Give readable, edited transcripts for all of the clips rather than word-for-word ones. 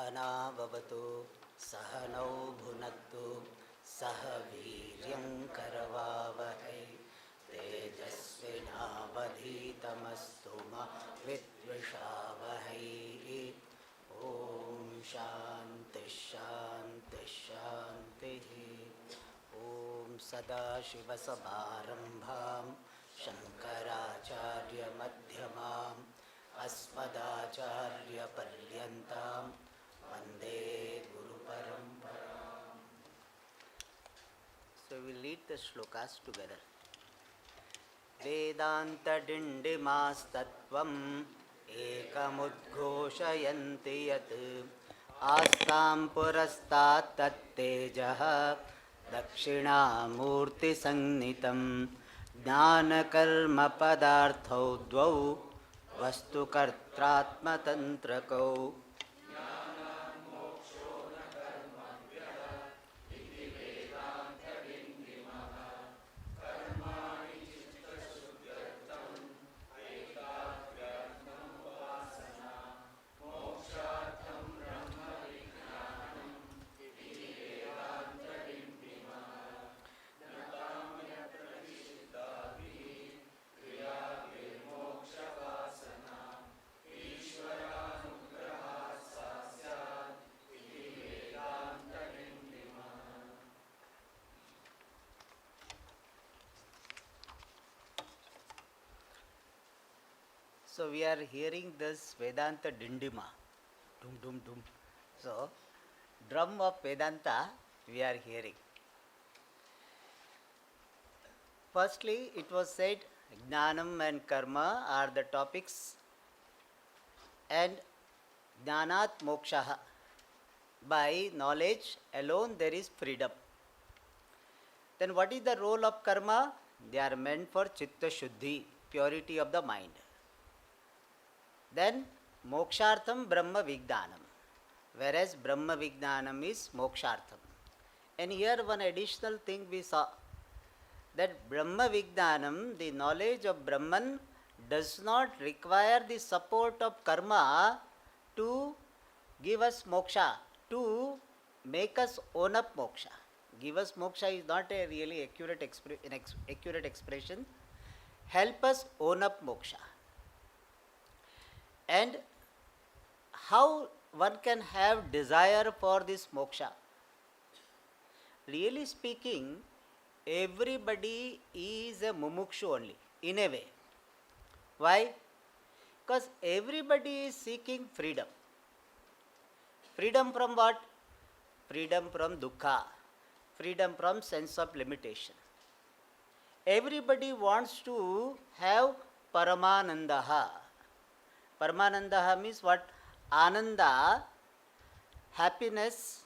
Sahana Bhavatu Sahanau Bhunattu Sahaviryam Karavavahai Tejasvinavadhitamastu ma Vidvishavahai. Om Shanti Shanti Shanti. Om Sadashivasamarambham Shankaracharya Madhyamam Asmadacharya Paryantam Vande Guru Paramparam. So we will read the shlokas together. Vedanta Dindima Sh ekamudghoshayanti yat astam purastat tattejaha dakshinamurti sannitam jnanakarma padarthau dvau vastu kartratmatantrakau. So we are hearing this Vedanta Dindima, dum dum dum. So drum of Vedanta we are hearing. Firstly, it was said Jnanam and Karma are the topics, and Jnanat Mokshaha. By knowledge alone there is freedom. Then what is the role of Karma? They are meant for Chitta Shuddhi, purity of the mind. Then Mokshartham Brahma Vijnanam, whereas Brahma Vijnanam is Mokshartham. And here one additional thing we saw, that Brahma Vijnanam, the knowledge of Brahman, does not require the support of karma to give us moksha, to make us own up moksha. Give us moksha is not a really accurate expression. Help us own up moksha. And how one can have desire for this moksha? Really speaking, everybody is a mumukshu only, in a way. Why? Because everybody is seeking freedom. Freedom from what? Freedom from dukkha. Freedom from sense of limitation. Everybody wants to have Paramanandaha. Paramanandaha means what? Ananda, happiness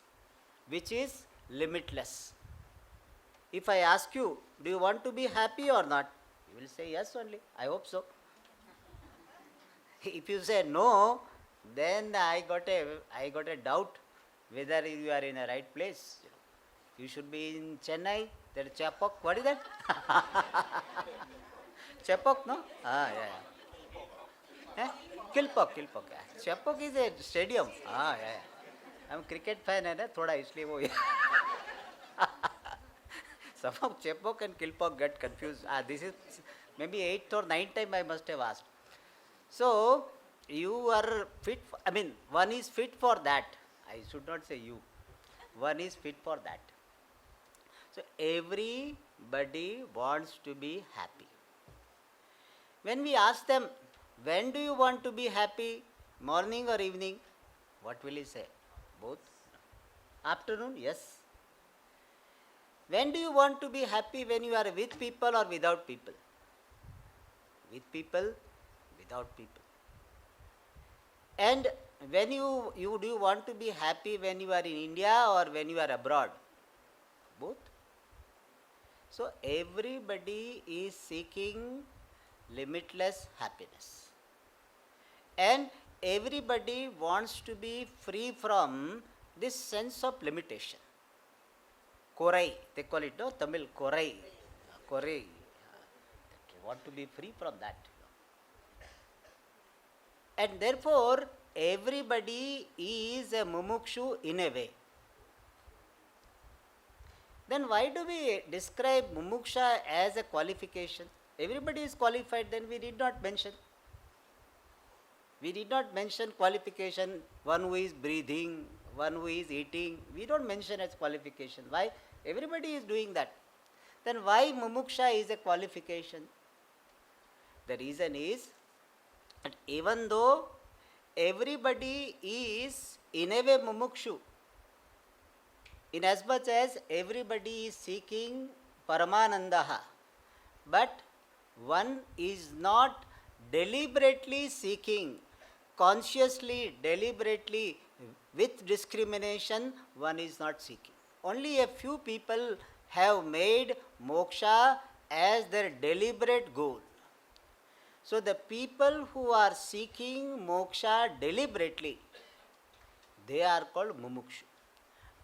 which is limitless. If I ask you, do you want to be happy or not? You will say yes only. I hope so. If you say no, then I got a doubt whether you are in the right place. You should be in Chennai. There is Chapok. What is that? Chapok, no? Yeah. Kilpok. Chapok is a stadium. Yeah. I'm a cricket fan, है ना थोड़ा इसलिए वो. Some of Chapok and Kilpok get confused. This is maybe 8th or 9th time I must have asked. So you are fit. One is fit for that. I should not say you. One is fit for that. So everybody wants to be happy. When we ask them, when do you want to be happy, morning or evening? What will he say? Both? Afternoon? Yes. When do you want to be happy, when you are with people or without people? With people, without people. And when do you want to be happy when you are in India or when you are abroad? Both. So everybody is seeking limitless happiness. And everybody wants to be free from this sense of limitation. Korai, they call it, no? Tamil, Korai. Korai. They want to be free from that. And therefore, everybody is a mumukshu in a way. Then why do we describe mumuksha as a qualification? Everybody is qualified, then we did not mention. We did not mention qualification, one who is breathing, one who is eating. We don't mention as qualification. Why? Everybody is doing that. Then why mumuksha is a qualification? The reason is that even though everybody is in a way mumukshu, in as much as everybody is seeking Paramanandaha, but one is not deliberately seeking, consciously, deliberately, with discrimination, one is not seeking. Only a few people have made moksha as their deliberate goal. So the people who are seeking moksha deliberately, they are called mumukshu.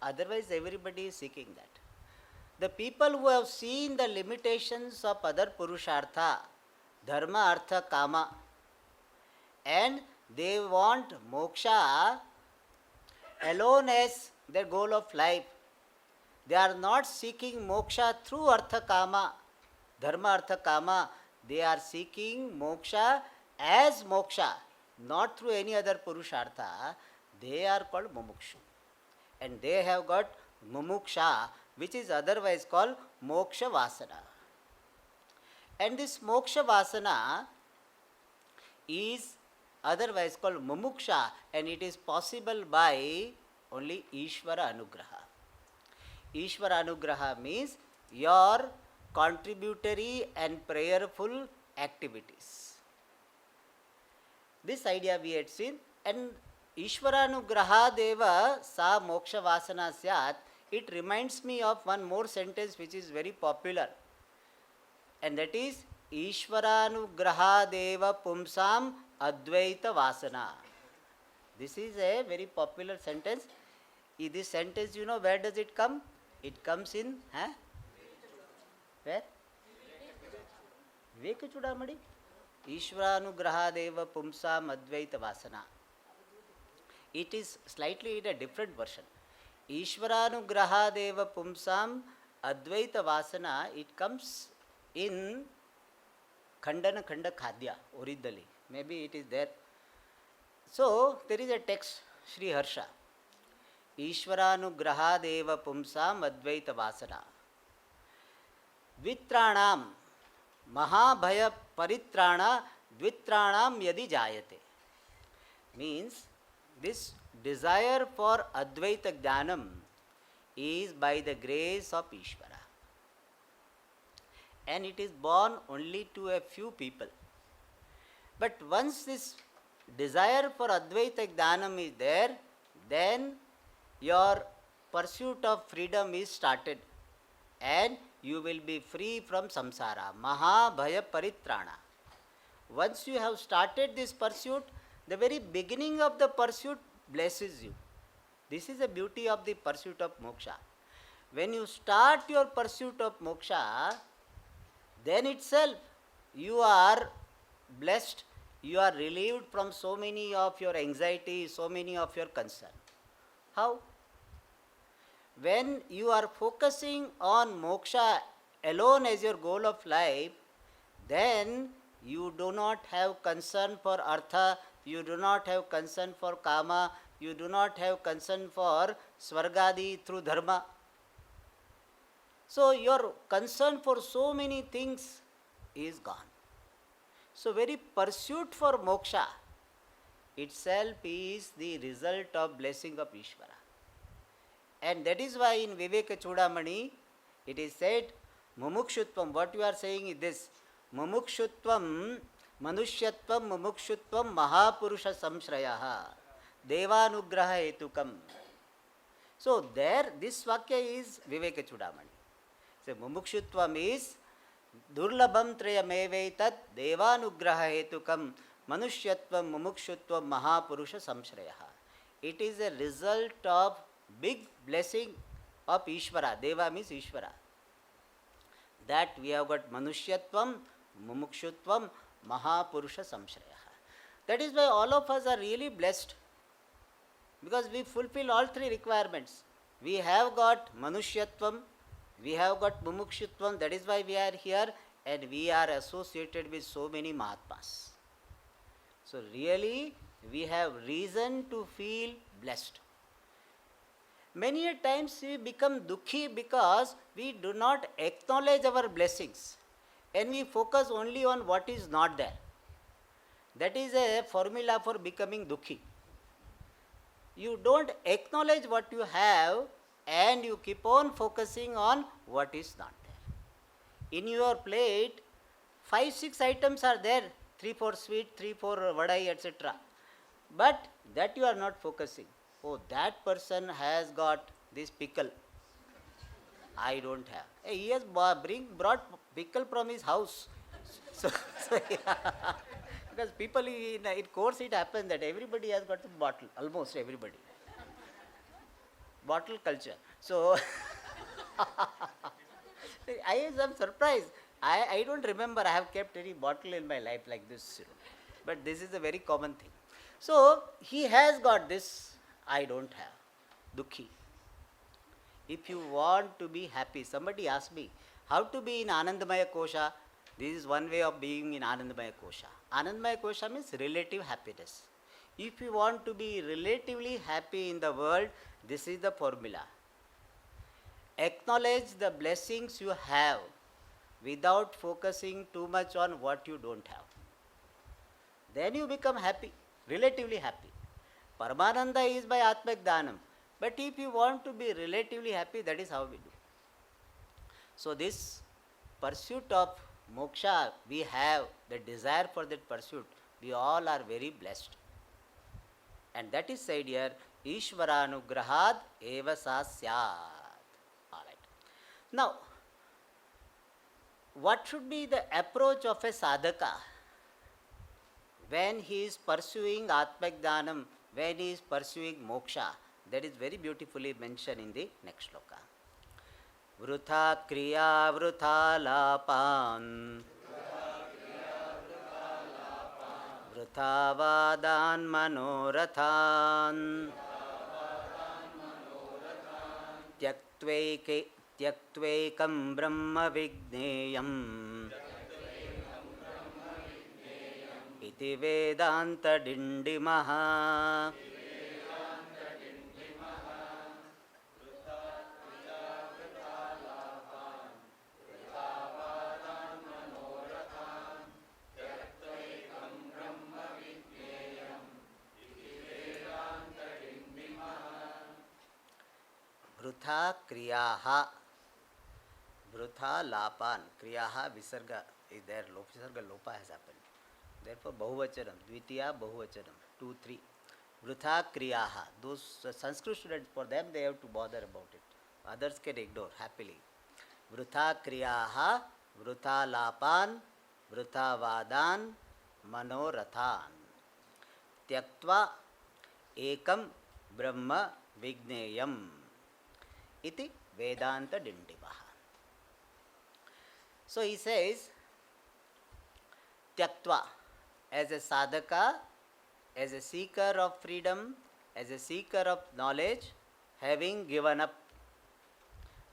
Otherwise everybody is seeking that. The people who have seen the limitations of other purushartha, dharma, artha, kama, and they want moksha alone as their goal of life. They are not seeking moksha through artha, kama, dharma, artha, kama. They are seeking moksha as moksha, not through any other purushartha. They are called mumukshu. And they have got mumuksha, which is otherwise called moksha vasana. And this moksha vasana is otherwise called mumuksha, and it is possible by only Ishvara Anugraha. Ishvara Anugraha means your contributory and prayerful activities. This idea we had seen, and Ishvaranugraha deva sa moksha vasana syat. It reminds me of one more sentence which is very popular, and that is Ishvaranugraha deva pumsam advaita vasana. This is a very popular sentence. This sentence, you know, where does it come? It comes in, where? Viveka Chudamani. Ishvaranugraha deva pumsam advaita vasana. It is slightly in a different version. Ishvaranugraha deva pumsam advaita vasana. It comes in Khandana Khanda Khadya originally. Maybe it is there. So there is a text, Sri Harsha. Ishvaranugraha deva pumsam advaita vasana. Dvitranam mahabhaya paritrana dvitranam yadi jayate. Means this desire for Advaita Jnanam is by the grace of Ishvara. And it is born only to a few people. But once this desire for Advaita Jnanam is there, then your pursuit of freedom is started. And you will be free from samsara. Mahabhaya paritrana. Once you have started this pursuit, the very beginning of the pursuit blesses you. This is the beauty of the pursuit of moksha. When you start your pursuit of moksha, then itself you are blessed, you are relieved from so many of your anxiety, so many of your concern. How? When you are focusing on moksha alone as your goal of life, then you do not have concern for artha, you do not have concern for kama, you do not have concern for svargadi through dharma. So your concern for so many things is gone. So very pursuit for moksha itself is the result of blessing of Ishvara. And that is why in Viveka Chudamani it is said, Mumukshutvam, what you are saying is this, Mumukshutvam, Manushyatvam, Mumukshutvam, Mahapurusha Samshrayaha, Devanugraha Hetukam. So there, this Vakya is Viveka Chudamani. So Mumukshutvam is Durlabham Trayamevaitat Devanugraha Hetukam, Manushyatvam, Mumukshutvam, Mahapurusha Samshrayaha. It is a result of big blessing of Ishvara. Deva means Ishvara. That we have got Manushyatvam, Mumukshutvam, Mahapurusha Samshrayaha. That is why all of us are really blessed, because we fulfill all three requirements. We have got Manushyatvam, we have got Mumukshutvam, that is why we are here, and we are associated with so many Mahatmas. So really, we have reason to feel blessed. Many a times we become dukhi because we do not acknowledge our blessings and we focus only on what is not there. That is a formula for becoming dukhi. You don't acknowledge what you have and you keep on focusing on what is not there. In your plate, 5-6 items are there, 3-4 sweet, 3-4 vadai, etc. But that you are not focusing. Oh, that person has got this pickle. I don't have. Hey, he has brought pickle from his house. So yeah. Because people in course it happens that everybody has got a bottle, almost everybody. Bottle culture. So I am surprised. I don't remember I have kept any bottle in my life like this. But this is a very common thing. So he has got this, I don't have. Dukhi. If you want to be happy, somebody asked me, how to be in Anandamaya Kosha? This is one way of being in Anandamaya Kosha. Anandamaya Kosha means relative happiness. If you want to be relatively happy in the world, this is the formula. Acknowledge the blessings you have without focusing too much on what you don't have. Then you become happy, relatively happy. Paramananda is by Atmak Dhanam. But if you want to be relatively happy, that is how we do. So this pursuit of moksha, we have the desire for that pursuit. We all are very blessed. And that is said here, Ishvaranugrahad eva sa syat. Alright. Now, what should be the approach of a sadhaka when he is pursuing Atmak Dhanam, when he is pursuing moksha? That is very beautifully mentioned in the next shloka. Vrutha kriya vrutha lapan vrutha vadan manorathan tyaktveikam brahma vigneyam iti Vedanta Dindima Sh. Vrutha kriyaha, vrutha lapan, kriyaha visarga is there, visarga lopa has happened. Therefore bahuvachanam, dvitiya bahuvachanam, 2, 3. Vrutha kriyaha, those Sanskrit students, for them they have to bother about it. Others can ignore happily. Vrutha kriyaha, vrutha lapan, vrutha vadan, manorathan. Tyaktva ekam brahma vigneyam. Iti Vedanta Dindima Sh. So he says, Tyaktva, as a sadhaka, as a seeker of freedom, as a seeker of knowledge, having given up,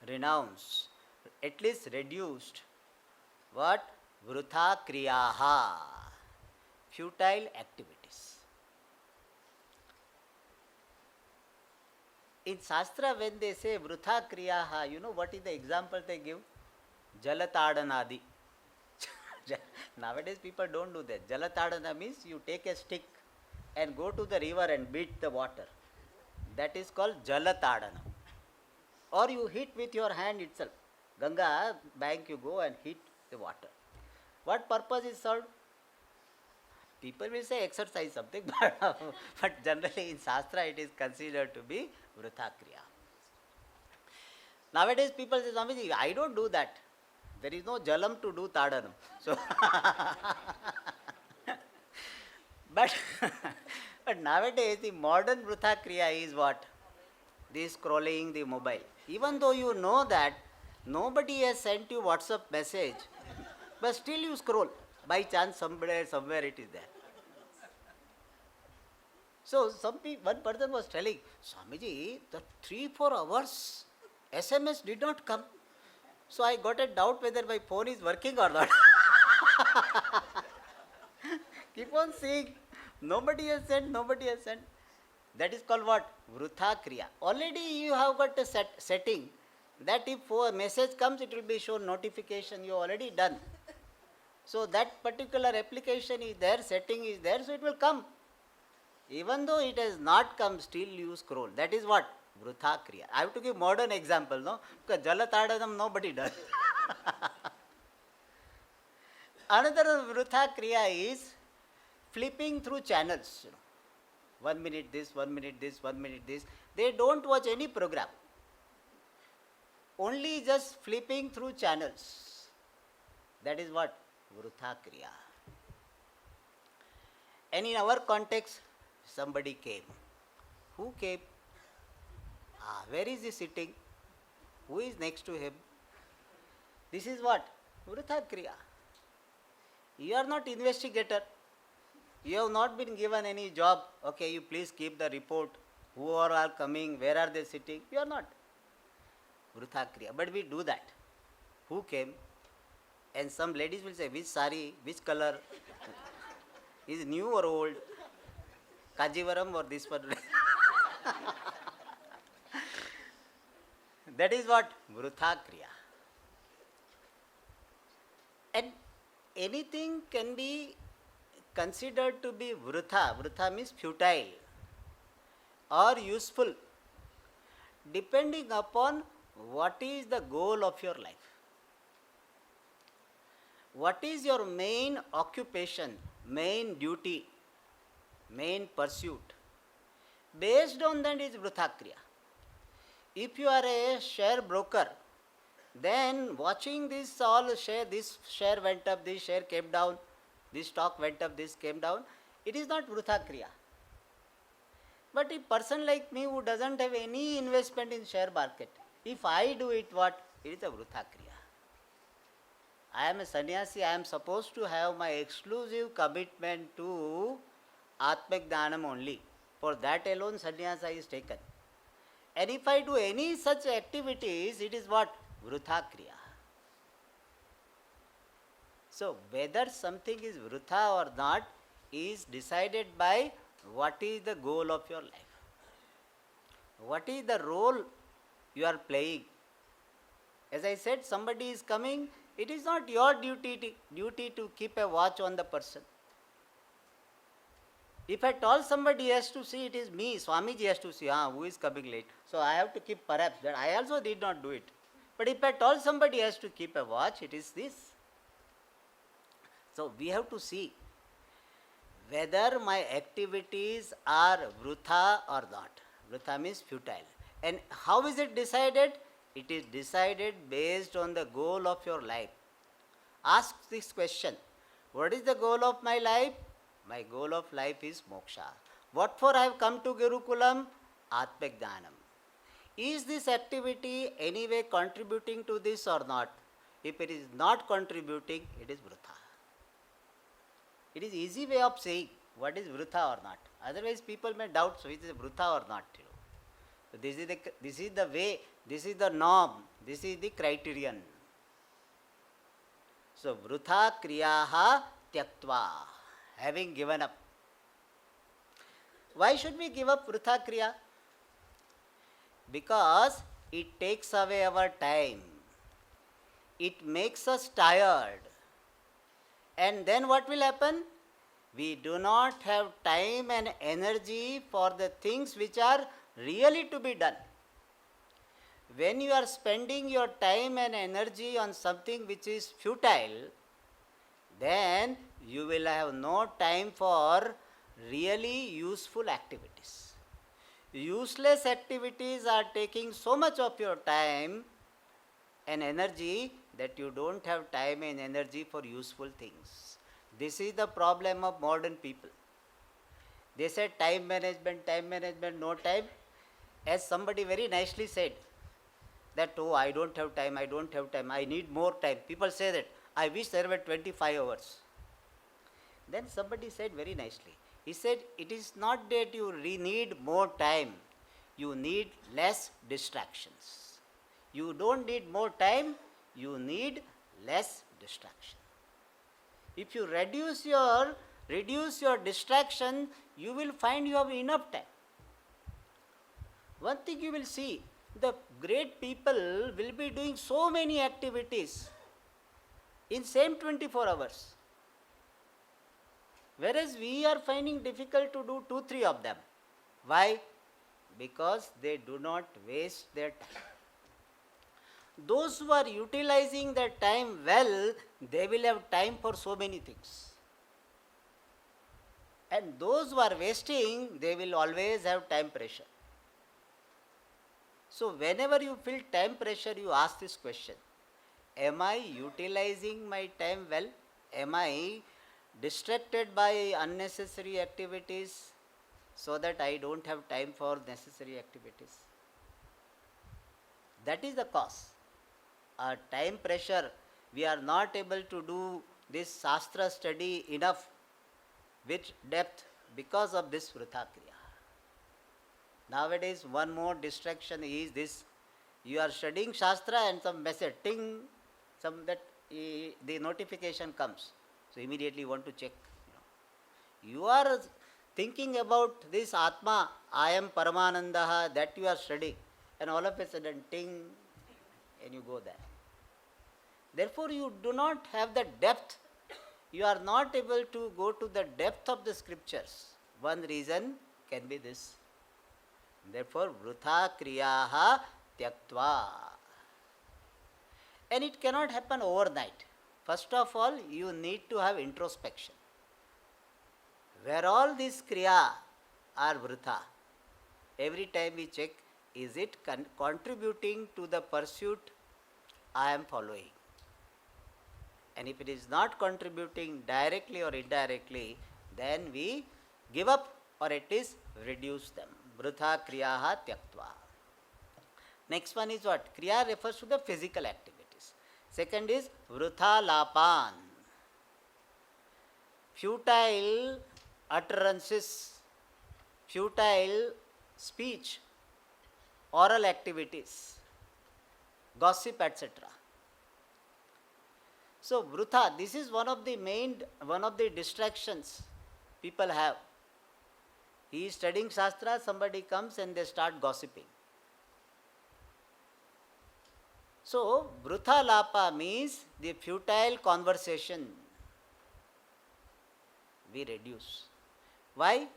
renounced, at least reduced, what? Vrutha kriyaha, futile activities. In Shastra, when they say vrutha kriyaha, you know what is the example they give? Jalatadhanadi. Nowadays people don't do that. Jalatadana means you take a stick and go to the river and beat the water. That is called Jalatadana. Or you hit with your hand itself. Ganga bank you go and hit the water. What purpose is served? People will say exercise something, but generally in Shastra it is considered to be vrutha kriya. Nowadays people say, Swamiji, I don't do that. There is no jalam to do tadanam. So but nowadays the modern vrutha kriya is what? The scrolling the mobile. Even though you know that nobody has sent you WhatsApp message, but still you scroll. By chance somewhere it is there. So one person was telling, Swamiji, the 3-4 hours SMS did not come. So I got a doubt whether my phone is working or not. Keep on seeing. Nobody has sent, nobody has sent. That is called what? Vrutha Kriya. Already you have got a setting that if a message comes, it will be shown notification, you already done. So that particular application is there, setting is there, so it will come. Even though it has not come, still you scroll. That is what? Vrutha Kriya. I have to give modern example, no? Because Jalatadadam nobody does. Another Vrutha Kriya is flipping through channels. 1 minute this, 1 minute this, 1 minute this. They don't watch any program. Only just flipping through channels. That is what? Vrutha Kriya. And in our context, somebody came. Who came? Where is he sitting? Who is next to him? This is what? Vrutha Kriya. You are not investigator. You have not been given any job. Okay, you please keep the report. Who are coming? Where are they sitting? You are not. Vrutha Kriya. But we do that. Who came? And some ladies will say, which sari, which color? Is new or old? Kajivaram or this one? That is what? Vrutha Kriya. And anything can be considered to be vrutha. Vrutha means futile or useful, depending upon what is the goal of your life. What is your main occupation, main duty, main pursuit? Based on that is Vrutha Kriya. If you are a share broker, then watching this share went up, this share came down, this stock went up, this came down, it is not Vrutha Kriya. But a person like me who doesn't have any investment in share market, if I do it, what? It is a Vrutha Kriya. I am a sannyasi, I am supposed to have my exclusive commitment to Atmik Dhanam only. For that alone sannyasa is taken. And if I do any such activities, it is what? Vrutha Kriya. So whether something is Vrutha or not is decided by what is the goal of your life. What is the role you are playing. As I said, somebody is coming, it is not your duty to keep a watch on the person. If at all somebody has to see, it is me, Swamiji has to see, who is coming late. So I have to keep perhaps that. I also did not do it. But if at all somebody has to keep a watch, it is this. So we have to see whether my activities are vrutha or not. Vrutha means futile. And how is it decided? It is decided based on the goal of your life. Ask this question. What is the goal of my life? My goal of life is moksha. What for I have come to Gurukulam? Atmik Dhanam. Is this activity anyway contributing to this or not? If it is not contributing, it is vrutha. It is easy way of saying what is vrutha or not. Otherwise people may doubt, so it is vrutha or not. So this is the way, this is the norm, this is the criterion. So vrutha kriyaha tyaktva, having given up. Why should we give up vrutha kriya? Because it takes away our time. It makes us tired. And then what will happen? We do not have time and energy for the things which are really to be done. When you are spending your time and energy on something which is futile, then you will have no time for really useful activities. Useless activities are taking so much of your time and energy that you don't have time and energy for useful things. This is the problem of modern people. They said time management, no time. As somebody very nicely said, that, I don't have time, I need more time. People say that, I wish there were 25 hours. Then somebody said very nicely, He said, it is not that you need more time, you need less distractions. You don't need more time, you need less distraction. If you reduce your distraction, you will find you have enough time. One thing you will see, the great people will be doing so many activities in same 24 hours. Whereas we are finding difficult to do 2-3 of them. Why? Because they do not waste their time. Those who are utilizing their time well, they will have time for so many things. And those who are wasting, they will always have time pressure. So whenever you feel time pressure, you ask this question: am I utilizing my time well? Am I distracted by unnecessary activities so that I don't have time for necessary activities? That is the cause. Time pressure, we are not able to do this Shastra study enough with depth because of this Vrutha Kriya. Nowadays, one more distraction is this: you are studying Shastra and some message, ting, the notification comes. So immediately you want to check. You are thinking about this Atma, I am Paramanandaha, that you are studying, and all of a sudden, ting, and you go there. Therefore, you do not have the depth. You are not able to go to the depth of the scriptures. One reason can be this. Therefore, Vrutha Kriyaha Tyaktva. And it cannot happen overnight. First of all, you need to have introspection. Where all these Kriya are Vrutha, every time we check, is it contributing to the pursuit I am following? And if it is not contributing directly or indirectly, then we give up or at least reduce them. Vrutha Kriyaha Tyaktva. Next one is what? Kriya refers to the physical activities. Second is Vrutha Lapan. Futile utterances, futile speech, oral activities, gossip, etc. So Vrutha, this is one of the distractions people have. He is studying Shastra, somebody comes and they start gossiping. So Vrutha Lapa means the futile conversation we reduce. Why?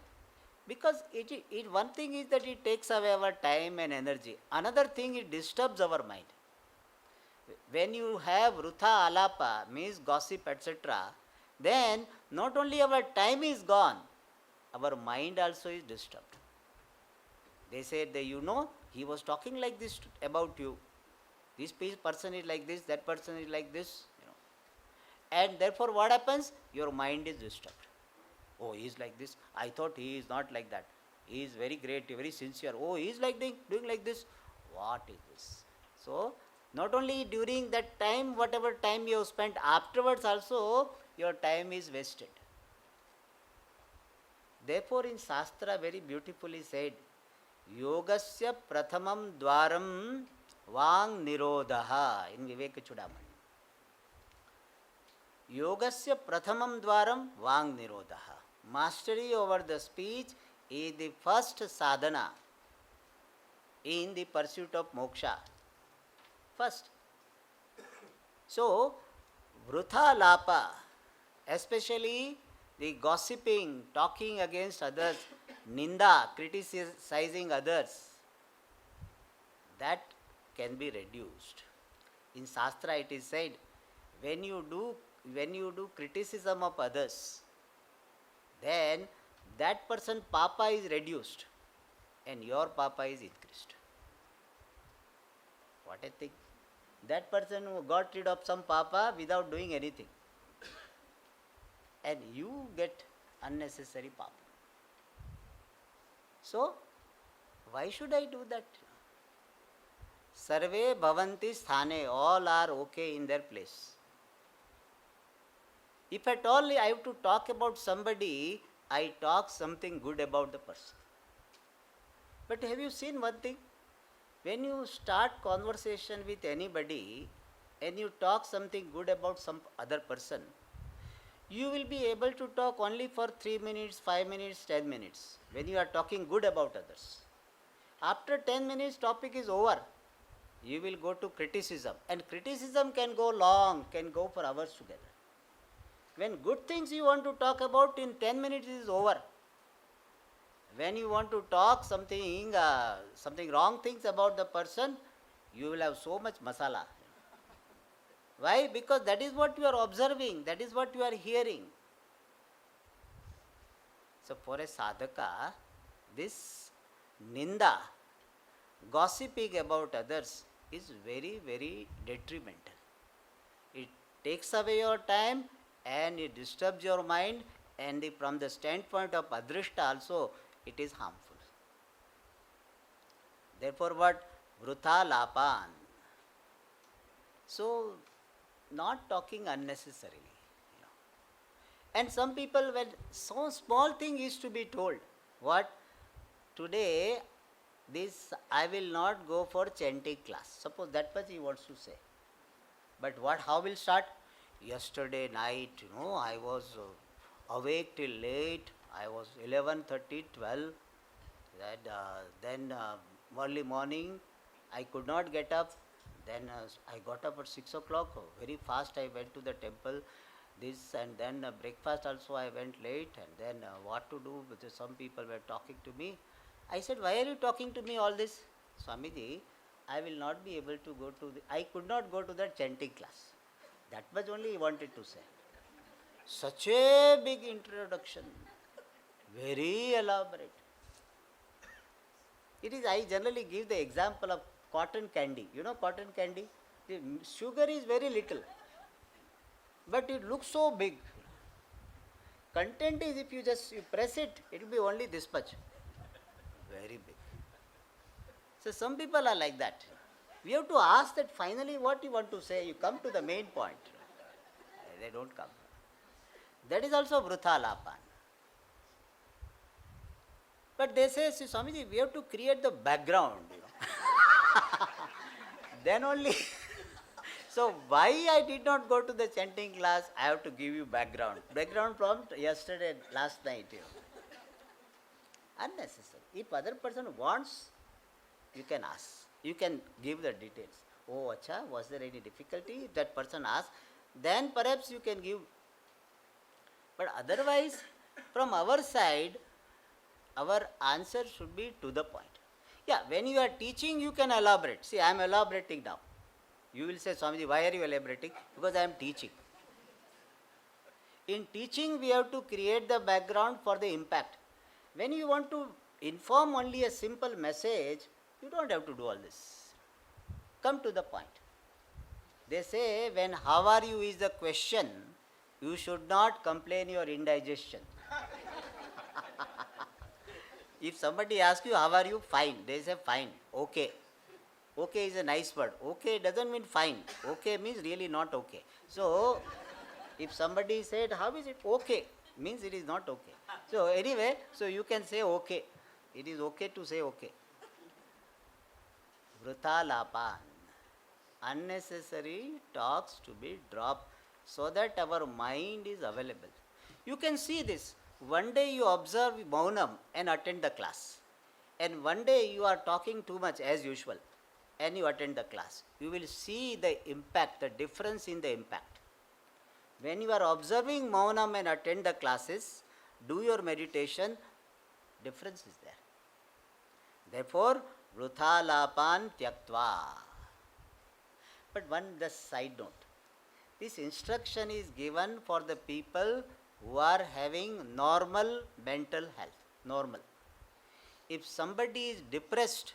Because one thing is that it takes away our time and energy. Another thing, it disturbs our mind. When you have Vrutha Alapa, means gossip, etc., then not only our time is gone, our mind also is disturbed. They said that, he was talking like this about you. This person is like this, that person is like this. And therefore what happens? Your mind is disturbed. Oh, he is like this. I thought he is not like that. He is very great, very sincere. Oh, he is like doing like this. What is this? So, not only during that time, whatever time you have spent, afterwards also, your time is wasted. Therefore, in Shastra very beautifully said, Yogasya Prathamam Dwaram Vang Nirodha, in Viveka Chudamani. Yogasya Prathamam Dwaram Vang Nirodha. Mastery over the speech is the first sadhana in the pursuit of moksha. First. So, Vrutha Lapa, especially the gossiping, talking against others, Ninda, criticizing others, that can be reduced. In Shastra it is said, when you do criticism of others, then that person papa is reduced and your papa is increased. What a thing. That person who got rid of some papa without doing anything, and you get unnecessary papa. So, why should I do that? Sarve bhavanti sthane, all are okay in their place. If at all I have to talk about somebody, I talk something good about the person. But have you seen one thing? When you start conversation with anybody and you talk something good about some other person, you will be able to talk only for 3 minutes, 5 minutes, 10 minutes when you are talking good about others. After 10 minutes, topic is over. You will go to criticism, and criticism can go long, can go for hours together. When good things you want to talk about, in 10 minutes it is over. When you want to talk something wrong things about the person, you will have so much masala. Why? Because that is what you are observing, that is what you are hearing. So for a sadhaka, this ninda, gossiping about others, is very, very detrimental. It takes away your time and it disturbs your mind, and from the standpoint of adrishta also, it is harmful. Therefore what? Vrutha lapan. So, not talking unnecessarily. And some people, when so small thing is to be told, what? Today, this I will not go for chanting class. Suppose that much he wants to say. But what? How will start? Yesterday night, I was awake till late. I was 11:30, 12. Then early morning, I could not get up. Then I got up at 6 o'clock. Very fast I went to the temple. This and then breakfast also I went late. And then what to do? Because some people were talking to me. I said, why are you talking to me all this? Swamiji, I will not be able to go to I could not go to that chanting class. That much only he wanted to say. Such a big introduction. Very elaborate. It is, I generally give the example of cotton candy. You know cotton candy? The sugar is very little, but it looks so big. Content is, if you press it, it will be only this much. Very big. So some people are like that. We have to ask that finally what you want to say. You come to the main point. They don't come. That is also vrutha lapan. But they say, Swamiji, we have to create the background. Then only. So why I did not go to the chanting class? I have to give you background. Background prompt yesterday, last night. Unnecessary. If other person wants, you can ask. You can give the details. Oh, acha, was there any difficulty? If that person asks, then perhaps you can give. But otherwise, from our side, our answer should be to the point. Yeah, when you are teaching, you can elaborate. See, I am elaborating now. You will say, Swamiji, why are you elaborating? Because I am teaching. In teaching, we have to create the background for the impact. When you want to inform only a simple message, you don't have to do all this. Come to the point. They say, when how are you is the question, you should not complain your indigestion. If somebody asks you, how are you? Fine. They say, fine. Okay. Okay is a nice word. Okay doesn't mean fine. Okay means really not okay. So, if somebody said, how is it okay? Means it is not okay. So, anyway, so you can say okay. It is okay to say okay. Vrutha lapan. Unnecessary talks to be dropped so that our mind is available. You can see this. One day you observe maunam and attend the class. And one day you are talking too much as usual and you attend the class. You will see the impact, the difference in the impact. When you are observing maunam and attend the classes, do your meditation, difference is there. Therefore, vrutha lapan tyaktva. But one just side note. This instruction is given for the people who are having normal mental health. Normal. If somebody is depressed,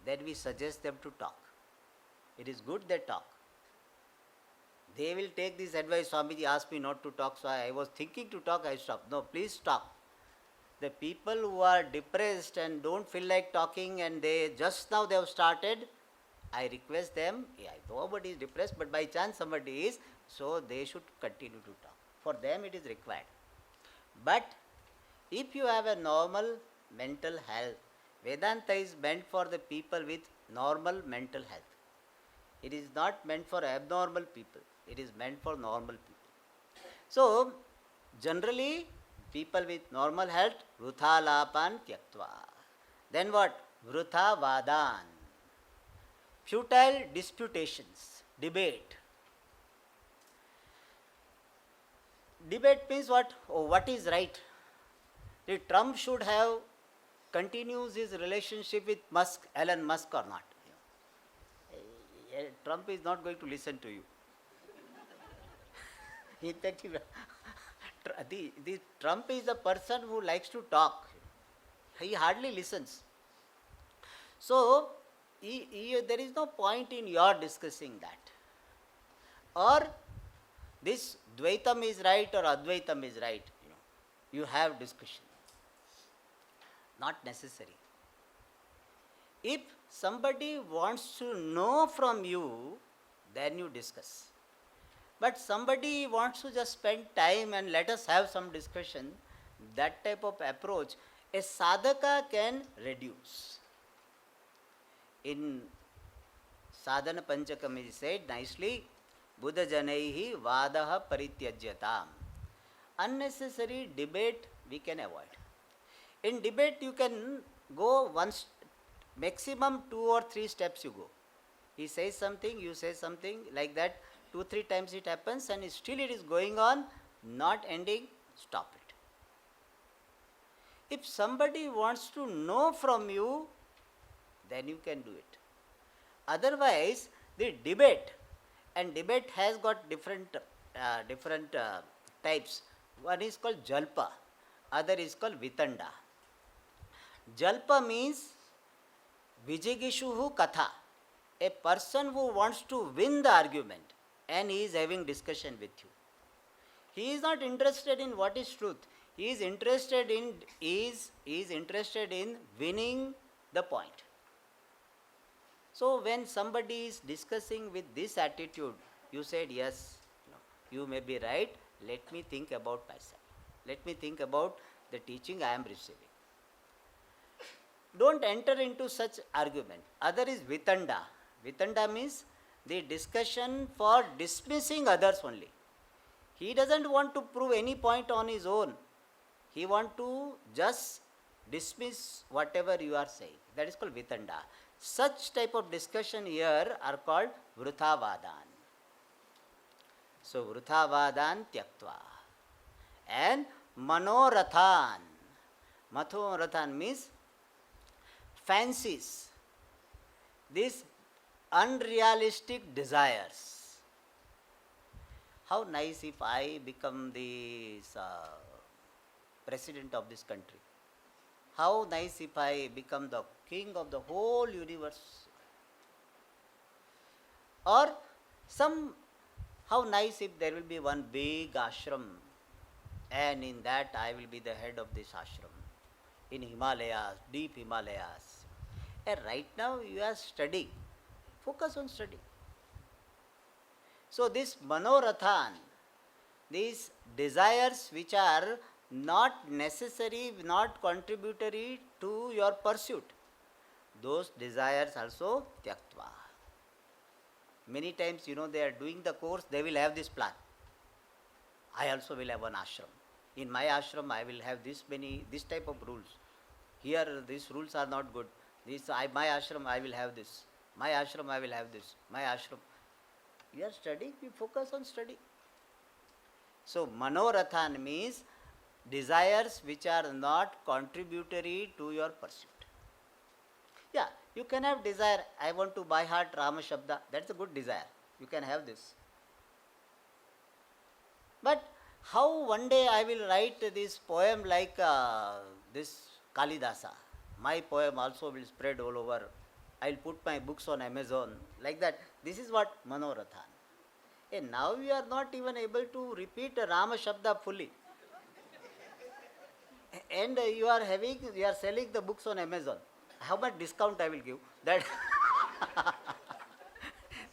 then we suggest them to talk. It is good they talk. They will take this advice. Swamiji asked me not to talk, so I was thinking to talk, I stopped. No, please talk. The people who are depressed and don't feel like talking and they just now they have started, I request them, nobody is depressed, but by chance somebody is, so they should continue to talk. For them it is required. But If you have a normal mental health, Vedanta is meant for the people with normal mental health. It is not meant for abnormal people. It is meant for normal people. So, generally, people with normal health, vrutha lapan tyaktva. Then what? Vrutha vadan. Futile disputations, debate. Debate means what? Oh, what is right? The Trump should have continues his relationship with Elon Musk or not. Trump is not going to listen to you. In fact, the Trump is a person who likes to talk. He hardly listens. So, there is no point in your discussing that. Or this Dvaitam is right or Advaitam is right. You have discussion. Not necessary. If somebody wants to know from you, then you discuss. But somebody wants to just spend time and let us have some discussion, that type of approach, a sadhaka can reduce. In Sadhana Panchakam is said nicely, Buddha Janaihi Vadaha Parityajyatam. Unnecessary debate we can avoid. In debate you can go once, maximum 2 or 3 steps you go. He says something, you say something, like that 2-3 times it happens and still it is going on, not ending, stop it. If somebody wants to know from you, then you can do it. Otherwise, the debate, and debate has got different types. One is called Jalpa, other is called Vitanda. Jalpa means Vijigishuhu Katha, a person who wants to win the argument and he is having discussion with you. He is not interested in what is truth. He is interested in winning the point. So when somebody is discussing with this attitude, you said, yes, you may be right, let me think about myself. Let me think about the teaching I am receiving. Don't enter into such argument. Other is Vitanda. Vitanda means the discussion for dismissing others only. He doesn't want to prove any point on his own. He wants to just dismiss whatever you are saying. That is called Vitanda. Such type of discussion here are called Vrutavadan. So Vrutavadan Tyaktva. And Manorathan. Manorathan means fancies. These unrealistic desires. How nice if I become the president of this country. How nice if I become the king of the whole universe. Or how nice if there will be one big ashram and in that I will be the head of this ashram in Himalayas, deep Himalayas. And right now you are studying. Focus on study. So this Manorathan, these desires which are not necessary, not contributory to your pursuit, those desires also Tyaktva. Many times, they are doing the course, they will have this plan. I also will have one ashram. In my ashram, I will have this type of rules. Here, these rules are not good. My ashram, I will have this. My ashram, I will have this. My ashram. You are studying, you focus on study. So, Manorathan means desires which are not contributory to your pursuit. Yeah, you can have desire, I want to by heart Rama Shabda. That's a good desire. You can have this. But how one day I will write this poem like this Kalidasa. My poem also will spread all over. I will put my books on Amazon. Like that. This is what Manorathan. And now you are not even able to repeat Rama Shabda fully. And you are selling the books on Amazon. How much discount I will give? That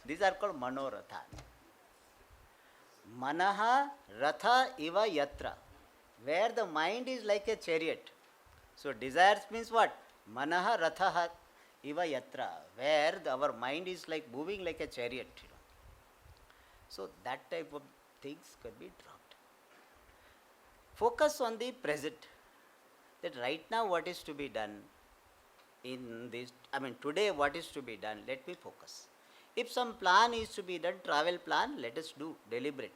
these are called Manorathan. Manaha Ratha Iva Yatra. where the mind is like a chariot. So desires means what? Manaha rathaha iva yatra, where our mind is like moving like a chariot. So that type of things can be dropped. Focus on the present. That right now what is to be done in this, today what is to be done, let me focus. If some plan is to be done, travel plan, let us do, deliberate.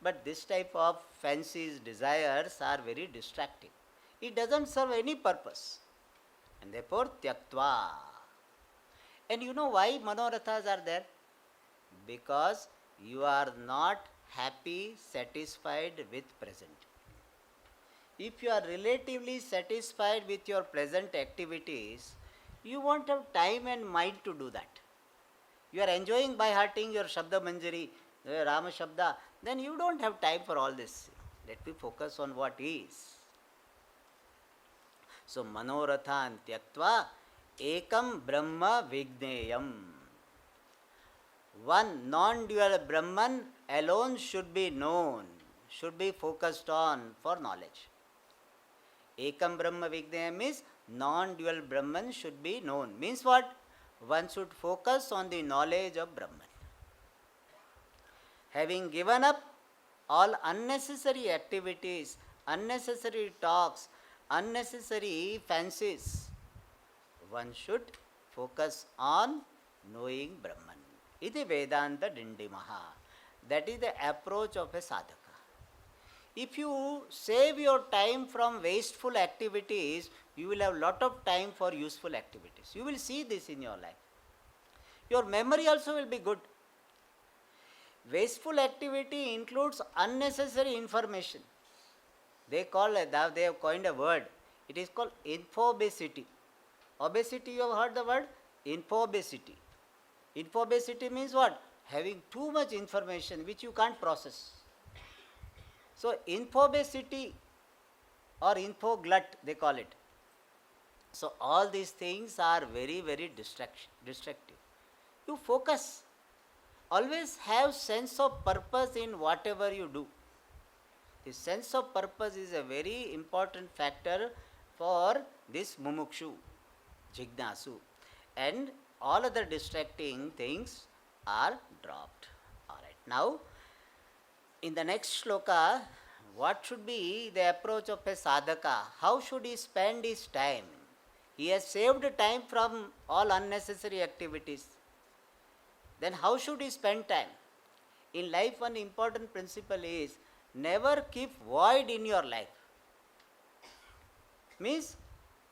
But this type of fancies, desires are very distracting. It doesn't serve any purpose. And therefore, tyaktva. And you know why manorathas are there? Because you are not happy, satisfied with present. If you are relatively satisfied with your present activities, you won't have time and mind to do that. You are enjoying by hearting your Shabda Manjari, Rama Shabda, then you don't have time for all this. Let me focus on what is. So, Manorathan Tyaktva Ekam Brahma Vigneyam. One non-dual Brahman alone should be known, should be focused on for knowledge. Ekam Brahma Vigneyam means non-dual Brahman should be known. Means what? One should focus on the knowledge of Brahman. Having given up all unnecessary activities, unnecessary talks, unnecessary fancies, one should focus on knowing Brahman. Iti Vedanta Dindima Sh. That is the approach of a sadhaka. If you save your time from wasteful activities, you will have lot of time for useful activities. You will see this in your life. Your memory also will be good. Wasteful activity includes unnecessary information. They have coined a word. It is called infobesity. Obesity, you have heard the word? Infobesity. Infobesity means what? Having too much information which you can't process. So, infobesity or infoglut, they call it. So, all these things are very, very destructive. You focus. Always have sense of purpose in whatever you do. The sense of purpose is a very important factor for this mumukshu, jignasu. And all other distracting things are dropped. Alright. Now, in the next shloka, what should be the approach of a sadhaka? How should he spend his time? He has saved time from all unnecessary activities. Then how should he spend time? In life, one important principle is never keep void in your life. Means,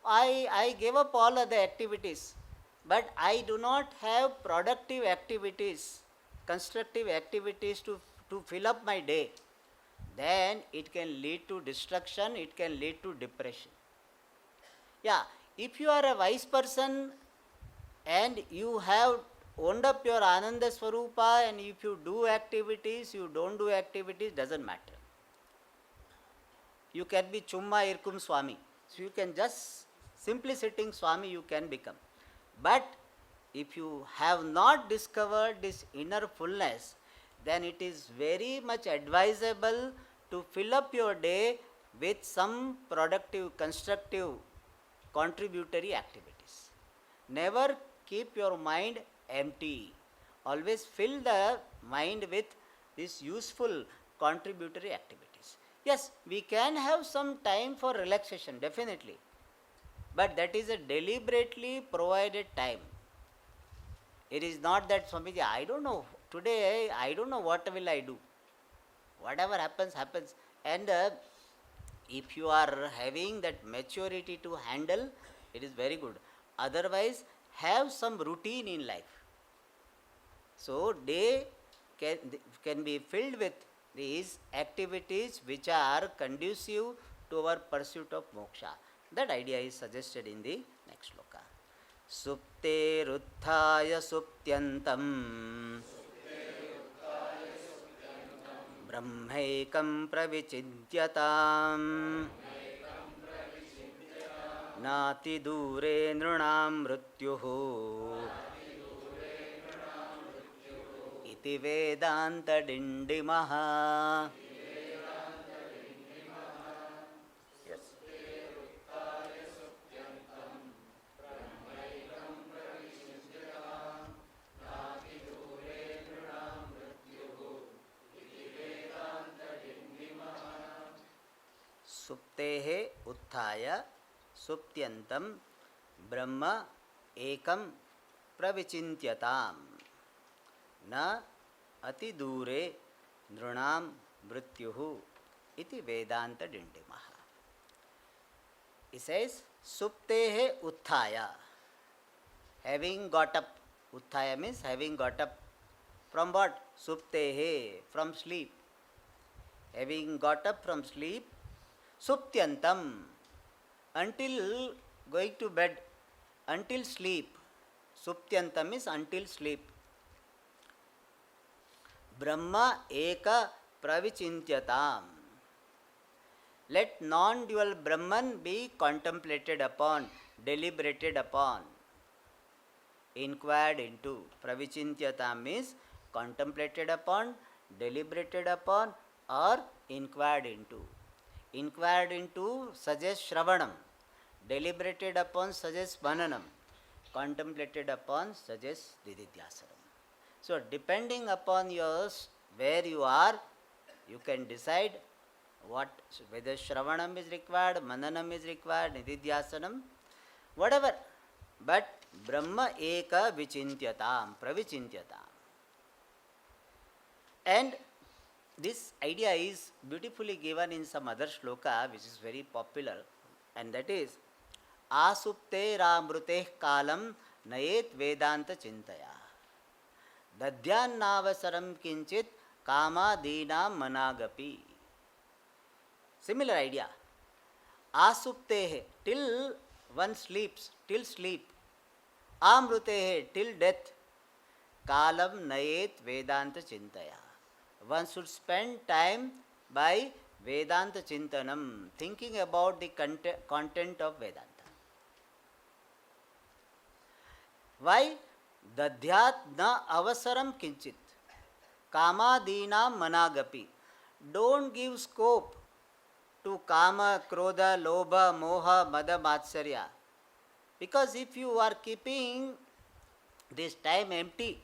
I gave up all other activities, but I do not have productive activities, constructive activities to fill up my day. Then it can lead to destruction, it can lead to depression. Yeah, if you are a wise person and you have owned up your Ananda Swarupa, and if you do activities, you don't do activities, doesn't matter. You can be Chumma Irkum Swami. So you can just simply sitting Swami you can become. But if you have not discovered this inner fullness, then it is very much advisable to fill up your day with some productive, constructive, contributory activities. Never keep your mind empty. Always fill the mind with these useful contributory activities. Yes, we can have some time for relaxation, definitely. But that is a deliberately provided time. It is not that, Swamiji, I don't know, today I don't know what will I do. Whatever happens, happens. And if you are having that maturity to handle, it is very good. Otherwise, have some routine in life. So, day can be filled with these activities which are conducive to our pursuit of moksha. That idea is suggested in the next shloka. Supte ruthaya suptyantam brahmaikam pravichidyatam nati dure nrunam mrityuhu iti Vedanta Dindima Sh. suptehe utthaya suptyantam brahma ekam pravichintyatam na ati dure nrunam mrityuhu iti Vedanta Dindima Sh. He says, suptehe utthaya, having got up. Utthaya means having got up. From what? Suptehe, from sleep. Having got up from sleep, suptyantam, until going to bed, until sleep. Suptyantam is until sleep. Brahma eka pravichintyatam. Let non-dual Brahman be contemplated upon, deliberated upon, inquired into. Pravichintyatam means contemplated upon, deliberated upon, or inquired into. Inquired into suggests Shravanam, deliberated upon suggests Mananam, contemplated upon suggests Dididhyasanam. So, depending upon yours, where you are, you can decide whether Shravanam is required, Mananam is required, Nididhyasanam, whatever. But Brahma eka vichintyatam, pravichintyatam. And this idea is beautifully given in some other shloka which is very popular, and that is asupte ramruteh kalam nayet vedanta chintaya dadhyannavasaram kinchit kama deenam managapi. Similar idea. Asuptehe, till one sleeps, till sleep. Amrutehe, till death. Kalam nayet vedanta chintaya. One should spend time by Vedanta Chintanam, thinking about the content of Vedanta. Why? Dadhyat na avasaram kinchit. Kamadinam managapi. Don't give scope to kama, krodha, lobha, moha, mada, matsarya. Because if you are keeping this time empty,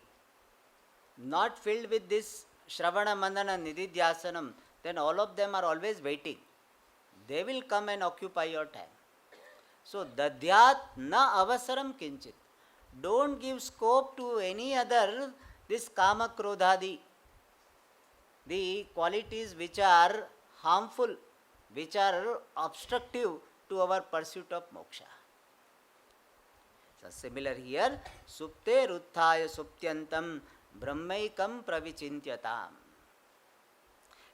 not filled with this Shravana, Manana, Nididhyasanam, then all of them are always waiting. They will come and occupy your time. So, dadhyat na avasaram kinchit. Don't give scope to any other, this kama, krodhadi, the qualities which are harmful, which are obstructive to our pursuit of moksha. So, similar here, supte ruthaya suptyantam brahmaikam pravichintyatam.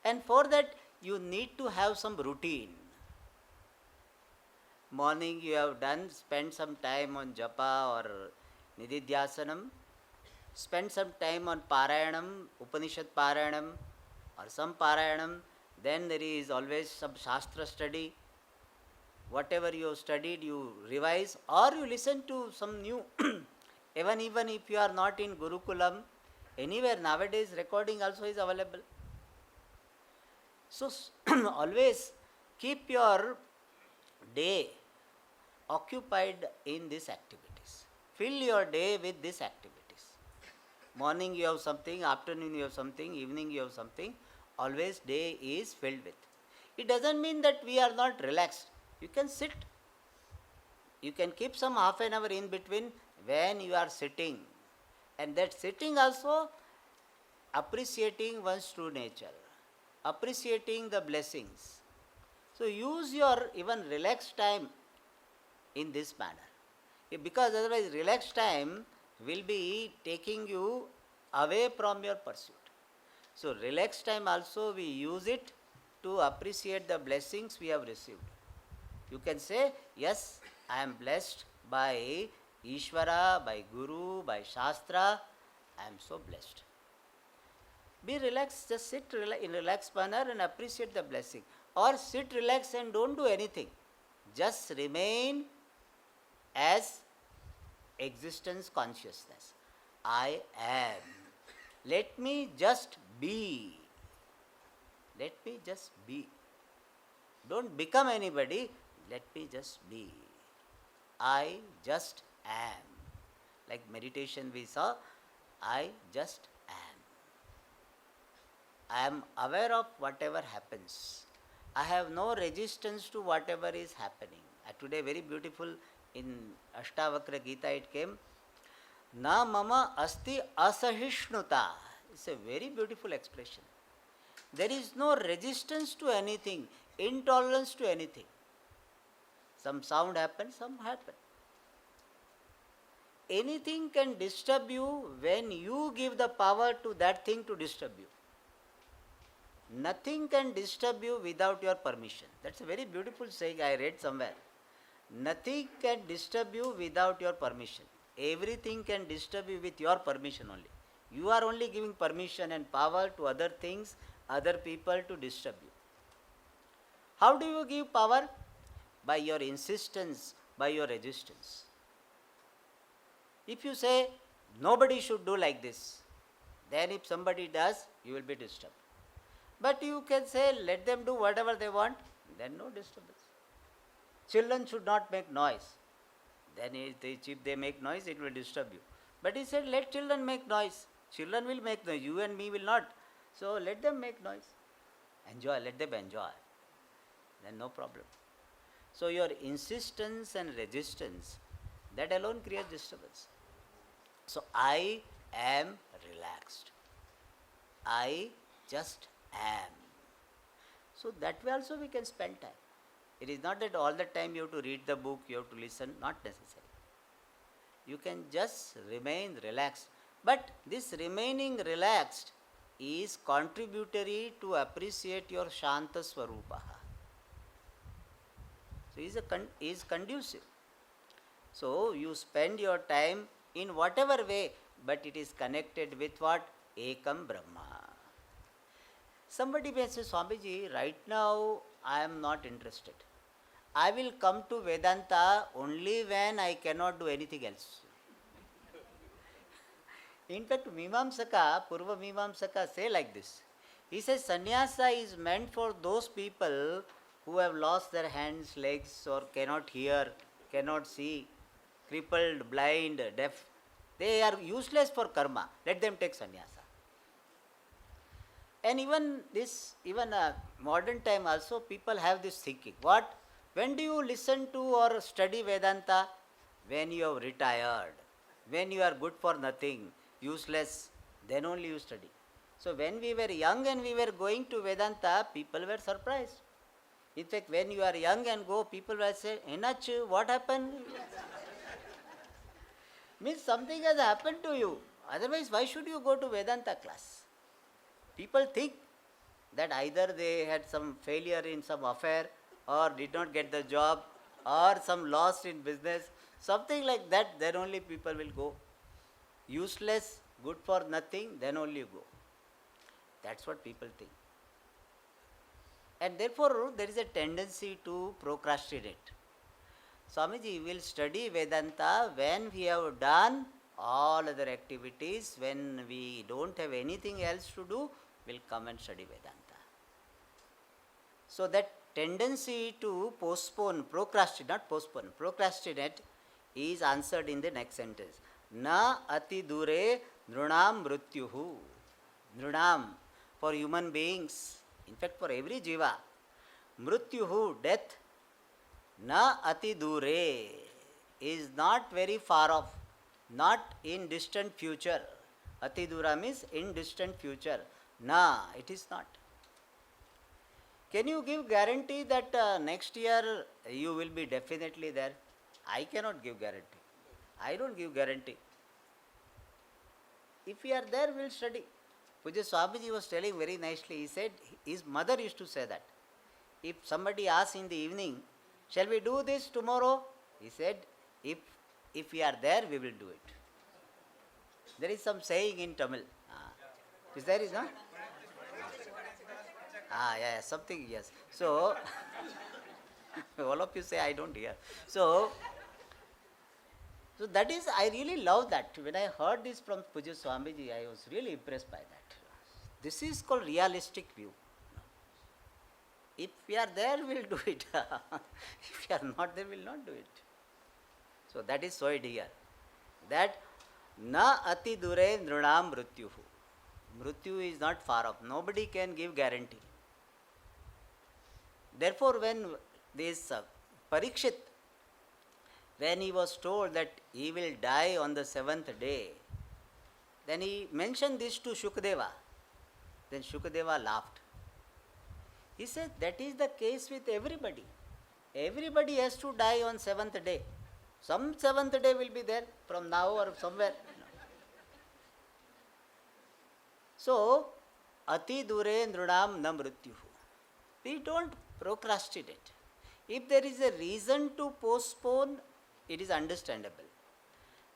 And for that, you need to have some routine. Morning you have done, spend some time on japa or nididhyasanam, spend some time on parayanam, Upanishad parayanam or some parayanam, then there is always some shastra study. Whatever you have studied, you revise or you listen to some new. even if you are not in Gurukulam, anywhere nowadays recording also is available. So, always keep your day occupied in these activities. Fill your day with these activities. Morning you have something, afternoon you have something, evening you have something. Always day is filled with. It doesn't mean that we are not relaxed. You can sit. You can keep some half an hour in between when you are sitting. And that sitting also appreciating one's true nature, appreciating the blessings. So use your even relaxed time in this manner. Because otherwise relaxed time will be taking you away from your pursuit. So relaxed time also we use it to appreciate the blessings we have received. You can say, yes, I am blessed by Ishvara, by Guru, by Shastra. I am so blessed. Be relaxed, just sit in relaxed manner and appreciate the blessing. Or sit relaxed and don't do anything. Just remain as existence consciousness. I am. Let me just be. Let me just be. Don't become anybody. Let me just be. I just am. Like meditation we saw, I just am. I am aware of whatever happens. I have no resistance to whatever is happening. Today, very beautiful in Ashtavakra Gita it came, Na mama asti asahishnuta. It's a very beautiful expression. There is no resistance to anything, intolerance to anything. Some sound happens, some happen. Anything can disturb you when you give the power to that thing to disturb you. Nothing can disturb you without your permission. That's a very beautiful saying I read somewhere. Nothing can disturb you without your permission. Everything can disturb you with your permission only. You are only giving permission and power to other things, other people to disturb you. How do you give power? By your insistence, by your resistance. If you say, nobody should do like this, then if somebody does, you will be disturbed. But you can say, let them do whatever they want, then no disturbance. Children should not make noise. Then if they make noise, it will disturb you. But he said, let children make noise. Children will make noise. You and me will not. So let them make noise. Enjoy. Let them enjoy. Then no problem. So your insistence and resistance, that alone creates disturbance. So I am relaxed. I just am. So that way also we can spend time. It is not that all the time you have to read the book, you have to listen, not necessary. You can just remain relaxed. But this remaining relaxed is contributory to appreciate your Shanta Swarupaha. So is conducive. So you spend your time in whatever way, but it is connected with what? Ekam Brahma. Somebody may say, Swamiji, right now I am not interested. I will come to Vedanta only when I cannot do anything else. In fact, Mimamsaka, Purva Mimamsaka say like this. He says, sannyasa is meant for those people who have lost their hands, legs, or cannot hear, cannot see, crippled, blind, deaf. They are useless for karma. Let them take sannyasa. And even modern time also, people have this thinking. What? When do you listen to or study Vedanta? When you are retired, when you are good for nothing, useless, then only you study. So when we were young and we were going to Vedanta, people were surprised. In fact, when you are young and go, people will say, Enach, what happened? Means something has happened to you. Otherwise, why should you go to Vedanta class? People think that either they had some failure in some affair, or did not get the job, or some loss in business, something like that, then only people will go. Useless, good for nothing, then only you go. That's what people think. And therefore, there is a tendency to procrastinate. Swamiji, we will study Vedanta when we have done all other activities. When we don't have anything else to do, we'll come and study Vedanta. So that tendency to procrastinate is answered in the next sentence. Na ati dure nrunam mrityuhu. Nrunam, for human beings, in fact for every jiva, mrityuhu, death, na ati dure, is not very far off, not in distant future. Ati dura means in distant future. Na, it is not. Can you give guarantee that next year you will be definitely there? I cannot give guarantee. I don't give guarantee. If we are there, we will study. Puja Swamiji was telling very nicely, he said, his mother used to say that. If somebody asks in the evening, shall we do this tomorrow? He said, if we are there, we will do it. There is some saying in Tamil. Is there, is not? Yeah, something, yes. So, all of you say, I don't hear. So that is, I really love that. When I heard this from Puja Swamiji, I was really impressed by that. This is called realistic view. If we are there, we will do it. If we are not there, we will not do it. So that is so dear. That na ati dure nrunam mrityuhu. Mrityu is not far off. Nobody can give guarantee. Therefore, when this Parikshit, when he was told that he will die on the seventh day, then he mentioned this to Shukadeva. Then Shukadeva laughed. He said, that is the case with everybody. Everybody has to die on seventh day. Some seventh day will be there from now or somewhere. So, ati dure nrunam na mrityuhu. We don't procrastinate. If there is a reason to postpone, it is understandable.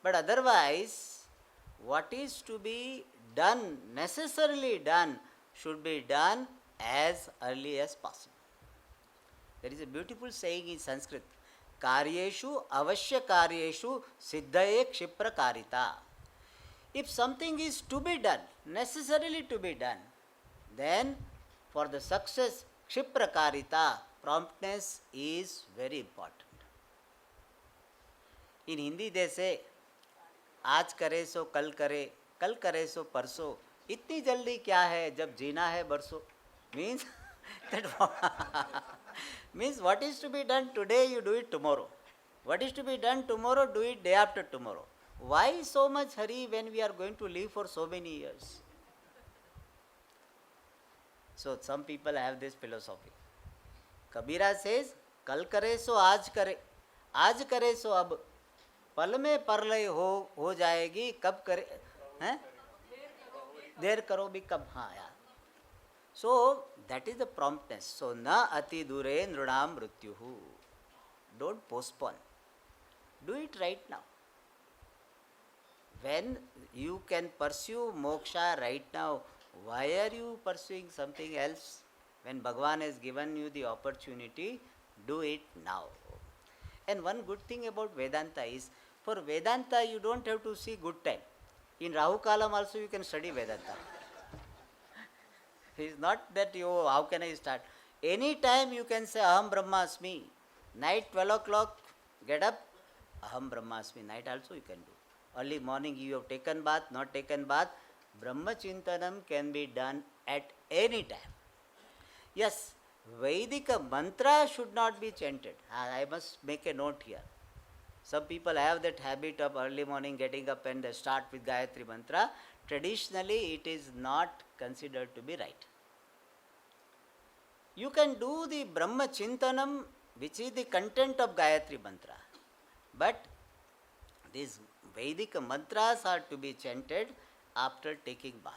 But otherwise, what is to be done, necessarily done, should be done as early as possible. There is a beautiful saying in Sanskrit, Karyeshu avashya karyeshu siddhaye kshipra karita. If something is to be done, necessarily to be done, then for the success, kshipra karita, promptness is very important. In Hindi they say, आज करे सो कल करे सो परसों, इतनी जल्दी क्या है जब जीना है बरसों. Means that means what is to be done today, you do it tomorrow. What is to be done tomorrow, do it day after tomorrow. Why so much hurry when we are going to live for so many years? So some people have this philosophy. Kabira says, कल करे सो आज करे सो अब, पल में परलय हो जाएगी, कब करे हैं, देर करो भी कब. हाँ यार. So that is the promptness. So na ati dure nrunam mrityuhu. Don't postpone. Do it right now. When you can pursue moksha right now, why are you pursuing something else? When Bhagavan has given you the opportunity, do it now. And one good thing about Vedanta is, for Vedanta you don't have to see good time. In Rahu Kalam also you can study Vedanta. It's not that how can I start? Any time you can say Aham Brahmasmi. Night 12 o'clock, get up, Aham Brahmasmi. Night also you can do. Early morning you have taken bath, not taken bath. Brahma Chintanam can be done at any time. Yes, Vedika mantra should not be chanted. I must make a note here. Some people have that habit of early morning getting up and they start with Gayatri mantra. Traditionally, it is not considered to be right. You can do the Brahma Chintanam, which is the content of Gayatri mantra. But these Vedic mantras are to be chanted after taking bath.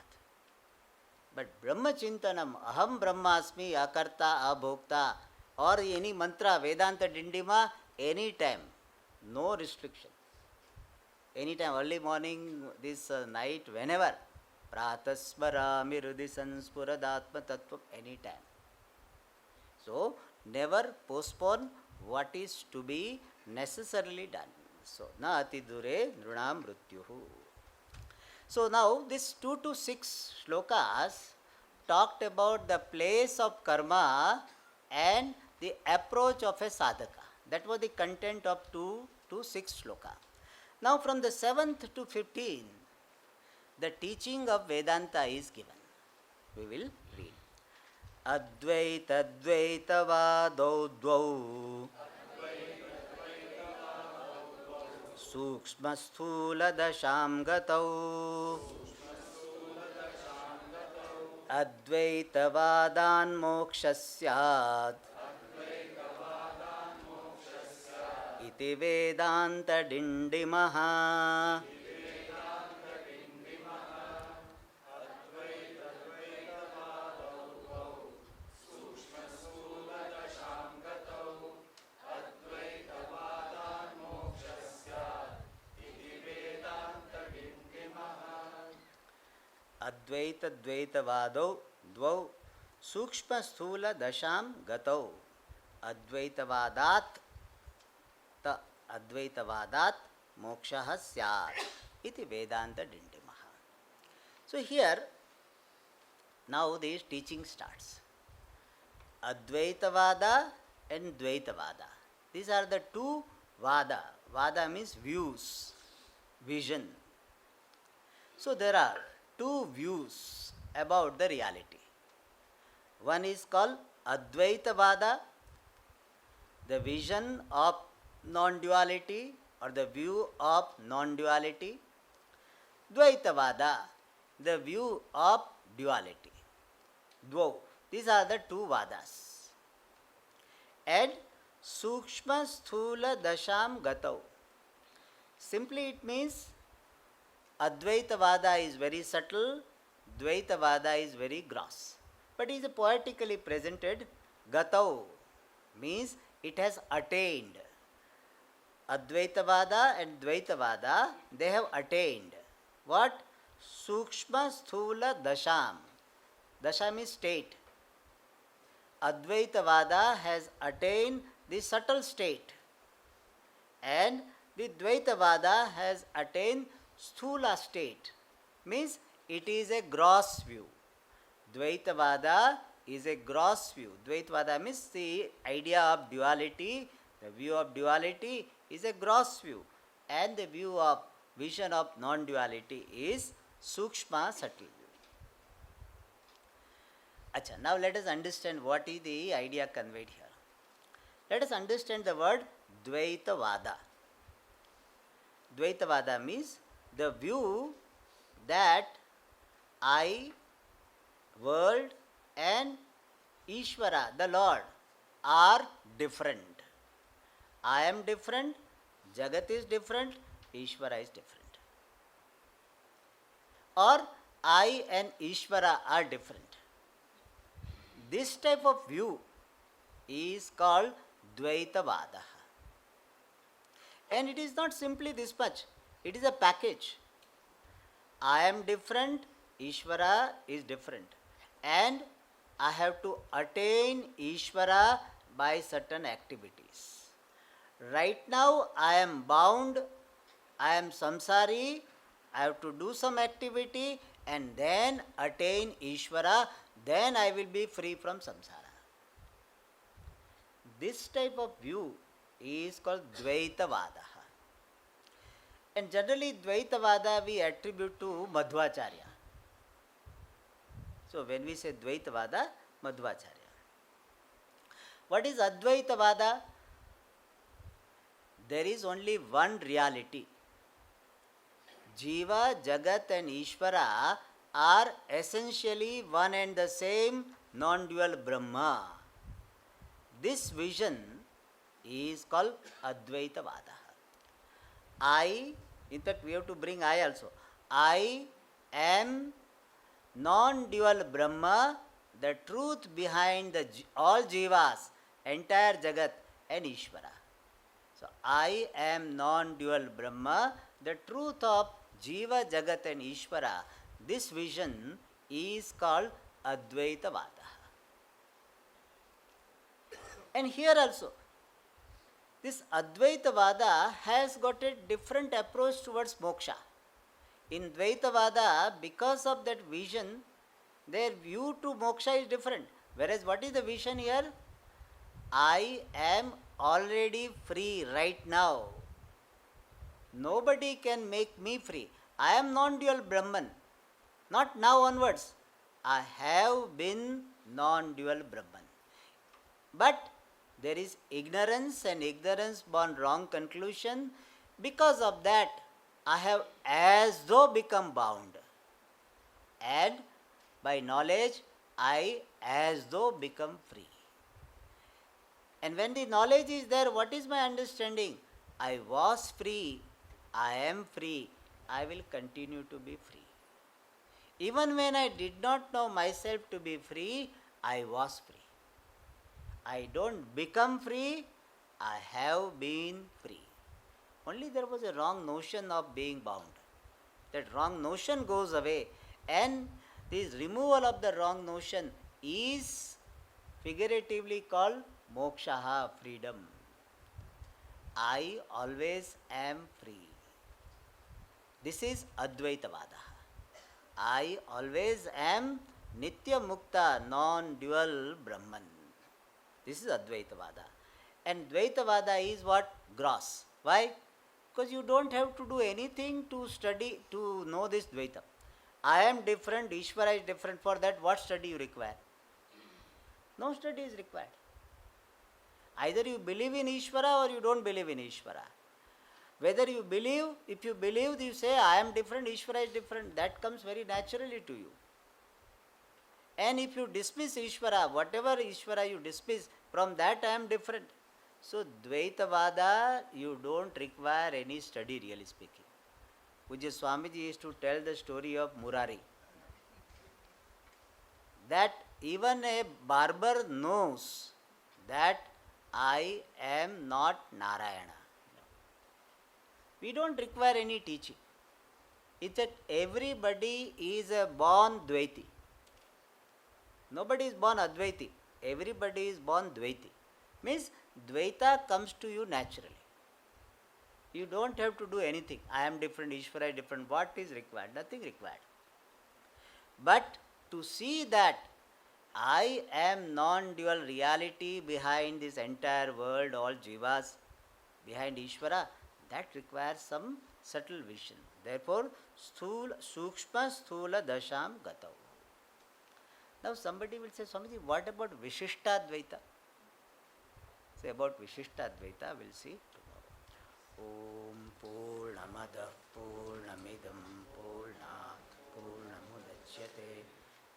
But Brahma Chintanam, Aham Brahmasmi, Akarta, Abhokta, or any mantra, Vedanta Dindima, any time. No restriction. Anytime, early morning, this night, whenever. Pratasmarami Rudhi Sanspuradhatma Tattvam, anytime. So, never postpone what is to be necessarily done. So, na ati dure nrunam mrityuhu. So, now this 2 to 6 shlokas talked about the place of karma and the approach of a sadhaka. That was the content of 2 to 6 shloka. Now from the 7th to 15th, the teaching of Vedanta is given. We will read. Advaita Dvaita Vado Dvau Sukshma Sthula Dasham Gatau Advaita Vadan Mokshasyat Iti Vedanta Dindima Sh. Advaita Dvaita Vado Dvau Sukshma Sthula Dasham Gatau Advaita Vadat Ta Advaita Vadat Mokshaha Syat Iti Vedanta Dindima Sh. So here now this teaching starts. Advaita Vada and Dvaita Vada. These are the two Vada. Vada means views, vision. So there are two views about the reality. One is called Advaita Vada, the vision of non-duality or the view of non-duality. Dvaitavada, the view of duality. Dvau, these are the two vadas. And Sukshma Sthula Dasham Gatau. Simply it means Advaitavada is very subtle, Dvaitavada is very gross. But it is poetically presented. Gatau means it has attained. Advaitavada and Dvaitavada, they have attained. What? Sukshma Sthula Dasham. Dasham is state. Advaitavada has attained the subtle state. And the Dvaitavada has attained Sthula state. Means it is a gross view. Dvaitavada is a gross view. Dvaitavada means the idea of duality. The view of duality is a gross view. And the view of vision of non-duality is Sukshma subtle view. Acha, now let us understand what is the idea conveyed here. Let us understand the word Dvaitavada. Dvaitavada means the view that I, world and Ishvara, the Lord, are different. I am different, Jagat is different, Ishvara is different. Or I and Ishvara are different. This type of view is called Dvaitavada. And it is not simply this much, it is a package. I am different, Ishvara is different. And I have to attain Ishvara by certain activities. Right now I am bound, I am samsari, I have to do some activity and then attain Ishvara, then I will be free from samsara. This type of view is called Dvaitavada. And generally Dvaitavada we attribute to Madhvacharya. So when we say Dvaitavada, Madhvacharya. What is Advaitavada? There is only one reality. Jiva, Jagat and Ishvara are essentially one and the same non-dual Brahma. This vision is called Advaitavada. I, in fact we have to bring I also. I am non-dual Brahma, the truth behind all Jivas, entire Jagat and Ishvara. So I am non-dual Brahma, the truth of Jiva, Jagat and Ishvara. This vision is called Advaitavada. And here also, this Advaitavada has got a different approach towards moksha. In Dvaitavada, because of that vision, their view to moksha is different. Whereas what is the vision here? I am already free right now. Nobody can make me free. I am non-dual Brahman. Not now onwards. I have been non-dual Brahman. But there is ignorance and ignorance born wrong conclusion. Because of that, I have as though become bound. And by knowledge, I as though become free. And when the knowledge is there, what is my understanding? I was free, I am free, I will continue to be free. Even when I did not know myself to be free, I was free. I don't become free, I have been free. Only there was a wrong notion of being bound. That wrong notion goes away, and this removal of the wrong notion is figuratively called moksha, freedom. I always am free. This is Advaitavada. I always am Nitya Mukta, non-dual Brahman. This is Advaitavada. And Dvaitavada is what? Gross. Why? Because you don't have to do anything to study, to know this Dvaita. I am different, Ishvara is different. For that, what study you require? No study is required. Either you believe in Ishvara or you don't believe in Ishvara. Whether you believe, if you believe, you say, I am different, Ishvara is different, that comes very naturally to you. And if you dismiss Ishvara, whatever Ishvara you dismiss, from that I am different. So, Dvaitavada, you don't require any study, really speaking. Pujya Swamiji used to tell the story of Murari. That even a barber knows that I am not Narayana. We don't require any teaching. It's that everybody is a born Dvaiti. Nobody is born Advaiti. Everybody is born Dvaiti. Means Dvaita comes to you naturally. You don't have to do anything. I am different, Ishvara is different. What is required? Nothing required. But to see that I am non-dual reality behind this entire world, all jivas, behind Ishvara, that requires some subtle vision. Therefore, sukshma sthula dasham gatau. Now somebody will say, Swamiji, what about Vishishtadvaita? Say about Vishishtadvaita, we'll see tomorrow. Om Purnamada Purnamidam Purnat Purnamudachyate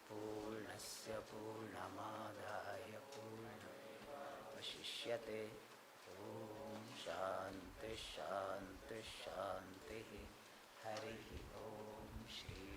Purnasya Purnamadaya Purnamavashishyate. Om Shanti Shanti Shanti. Hari Om Shri